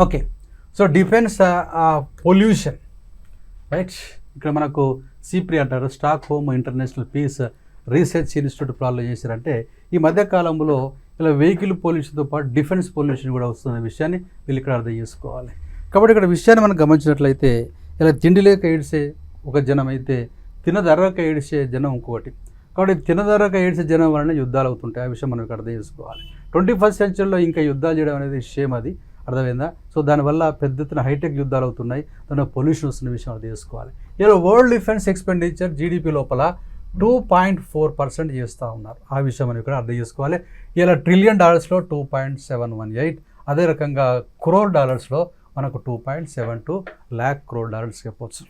Okay. So defence pollution right. ఇక్కడ మనకు SIPRI అంటారు, Stockholm International Peace Research Institute ప్రాబ్లం చేశారంటే ఈ మధ్యకాలంలో ఇలా వెహికల్ పొల్యూషన్తో పాటు డిఫెన్స్ పొల్యూషన్ కూడా వస్తున్న విషయాన్ని వీళ్ళు ఇక్కడ అర్థం చేసుకోవాలి. కాబట్టి ఇక్కడ విషయాన్ని మనం గమనించినట్లయితే ఇలా తిండి లేక ఏడిసే ఒక జనం అయితే తినదరక ఏడిసే జనం ఇంకొకటి. కాబట్టి తినదరక ఏడిసే జనం వలన యుద్ధాలు అవుతుంటాయి. ఆ విషయం మనం ఇక్కడ అర్థం చేసుకోవాలి. 21st సెంచరీలో ఇంకా యుద్ధాలు చేయడం అనేది షేమ్, అది అర్థమైందా? సో దానివల్ల పెద్ద ఎత్తున హైటెక్ యుద్ధాలు అవుతున్నాయి, దాని పొల్యూషన్ వస్తున్న విషయం అర్థం చేసుకోవాలి. ఇలా వరల్డ్ డిఫెన్స్ ఎక్స్పెండిచర్ జీడిపి లోపల 2.4% చేస్తూ ఉన్నారు. ఆ విషయం మనం ఇక్కడ అర్థం చేసుకోవాలి. ఇలా $1 ట్రిలియన్ 2.718, అదే రకంగా crore డాలర్స్లో మనకు 2.72 lakh crore చెప్పవచ్చు.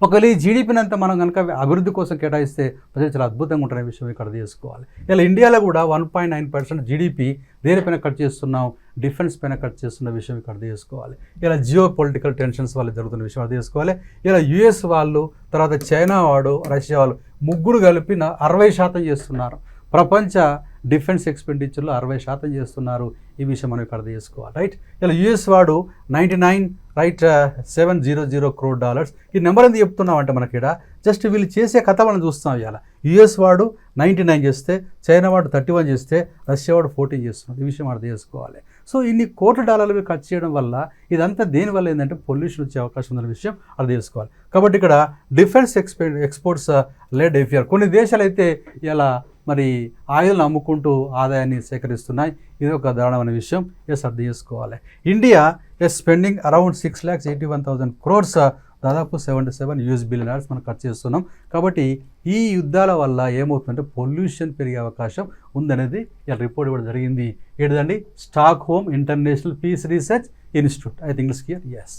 ఒకవేళ ఈ జీడిపిని అంతా మనం కనుక అభివృద్ధి కోసం కేటాయిస్తే ప్రజలు చాలా అద్భుతంగా ఉంటున్న విషయం ఇక్కడ చేసుకోవాలి. ఇలా ఇండియాలో కూడా 1.9% జీడిపి దేనిపైన కట్ చేస్తున్నాం, డిఫెన్స్ పైన కట్ చేస్తున్న విషయం ఇక్కడ చేసుకోవాలి. ఇలా జియో పొలిటికల్ టెన్షన్స్ వల్ల జరుగుతున్న విషయం అర్థం చేసుకోవాలి. ఇలా యుఎస్ వాళ్ళు, తర్వాత చైనా వాడు, రష్యా వాళ్ళు ముగ్గురు కలిపి 60% చేస్తున్నారు. ప్రపంచ డిఫెన్స్ ఎక్స్పెండిచర్లో 60% చేస్తున్నారు. ఈ విషయం మనం ఇక్కడ అర్థం చేసుకోవాలి రైట్. ఇలా యుఎస్ వాడు 700 crore డాలర్స్. ఈ నెంబర్ ఎందుకు చెప్తున్నాం అంటే మనకి ఇక్కడ జస్ట్ వీళ్ళు చేసే కథ మనం చూస్తాం. ఇవాళ యుఎస్ వాడు 99 చేస్తే, చైనా వాడు 31 చేస్తే, రష్యా వాడు 14 చేస్తున్నాడు. ఈ విషయం అర్థం చేసుకోవాలి. సో ఇన్ని $1 ఖర్చు చేయడం వల్ల ఇదంతా దేనివల్ల ఏంటంటే పొల్యూషన్ వచ్చే అవకాశం ఉందనే విషయం అర్థం చేసుకోవాలి. కాబట్టి ఇక్కడ డిఫెన్స్ ఎక్స్పోర్ట్స్ లెడ్ ఎఫ్ఆర్. కొన్ని దేశాలు అయితే ఇలా మరి ఆయిల్ని అమ్ముకుంటూ ఆదాయాన్ని సేకరిస్తున్నాయి. ఇది ఒక దారుణమైన విషయం అర్థం చేసుకోవాలి. ఇండియా స్పెండింగ్ అరౌండ్ 6,81,000 crores, దాదాపు $77 బిలియన్ మనం ఖర్చు చేస్తున్నాం. కాబట్టి ఈ యుద్ధాల వల్ల ఏమవుతుందంటే పొల్యూషన్ పెరిగే అవకాశం ఉందనేది ఇలా రిపోర్ట్ ఇవ్వడం జరిగింది. ఏంటండి? Stockholm International Peace Research Institute. I think it's clear. Yes.